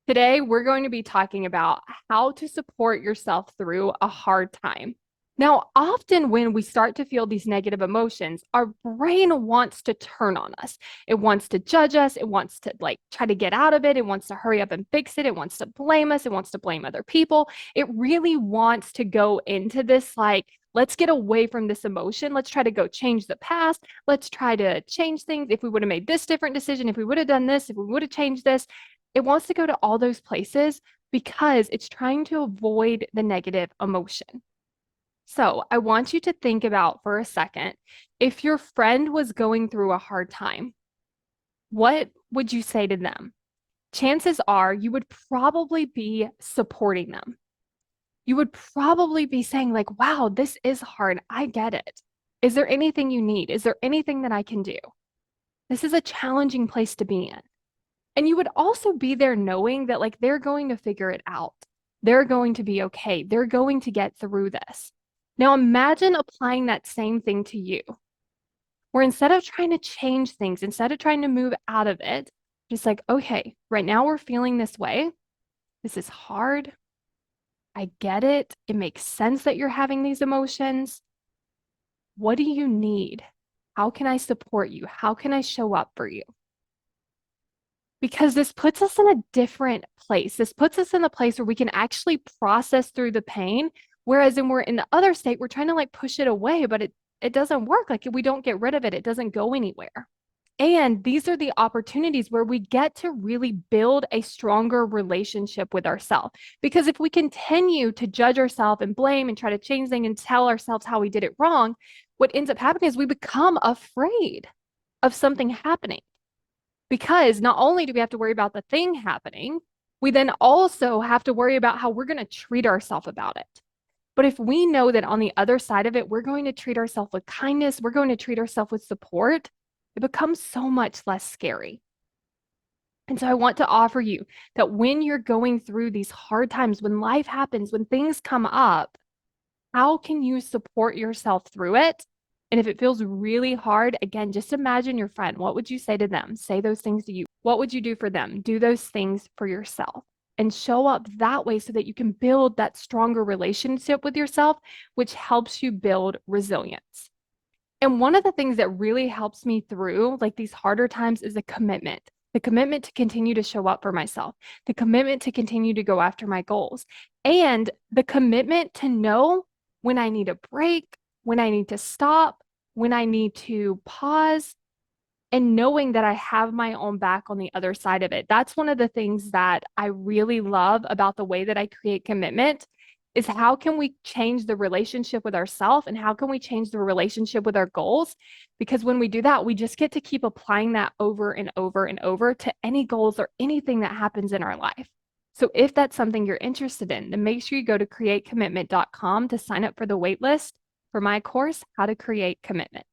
Today, we're going to be talking about how to support yourself through a hard time. Now, often when we start to feel these negative emotions, our brain wants to turn on us. It wants to judge us. It wants to try to get out of it. It wants to hurry up and fix it. It wants to blame us. It wants to blame other people. It really wants to go into this let's get away from this emotion. Let's try to go change the past. Let's try to change things. If we would have made this different decision, if we would have done this, if we would have changed this, it wants to go to all those places because it's trying to avoid the negative emotion. So I want you to think about for a second, if your friend was going through a hard time, what would you say to them? Chances are you would probably be supporting them. You would probably be saying like, wow, this is hard. I get it. Is there anything you need? Is there anything that I can do? This is a challenging place to be in. And you would also be there knowing that they're going to figure it out. They're going to be okay. They're going to get through this. Now imagine applying that same thing to you, where instead of trying to change things, instead of trying to move out of it, just like, okay, right now we're feeling this way. This is hard. I get it. It makes sense that you're having these emotions. What do you need? How can I support you? How can I show up for you? Because this puts us in a different place. This puts us in a place where we can actually process through the pain. Whereas when we're in the other state, we're trying to push it away, but it doesn't work. If we don't get rid of it, it doesn't go anywhere. And these are the opportunities where we get to really build a stronger relationship with ourselves. Because if we continue to judge ourselves and blame and try to change things and tell ourselves how we did it wrong, what ends up happening is we become afraid of something happening. Because not only do we have to worry about the thing happening, we then also have to worry about how we're going to treat ourselves about it. But if we know that on the other side of it, we're going to treat ourselves with kindness, we're going to treat ourselves with support, it becomes so much less scary. And so I want to offer you that when you're going through these hard times, when life happens, when things come up, how can you support yourself through it? And if it feels really hard, again, just imagine your friend. What would you say to them? Say those things to you. What would you do for them? Do those things for yourself and show up that way so that you can build that stronger relationship with yourself, which helps you build resilience. And one of the things that really helps me through these harder times is the commitment to continue to show up for myself, the commitment to continue to go after my goals, and the commitment to know when I need a break, when I need to stop, when I need to pause, and knowing that I have my own back on the other side of it. That's one of the things that I really love about the way that I create commitment is how can we change the relationship with ourselves and how can we change the relationship with our goals? Because when we do that, we just get to keep applying that over and over and over to any goals or anything that happens in our life. So if that's something you're interested in, then make sure you go to createcommitment.com to sign up for the waitlist for my course, How to Create Commitment.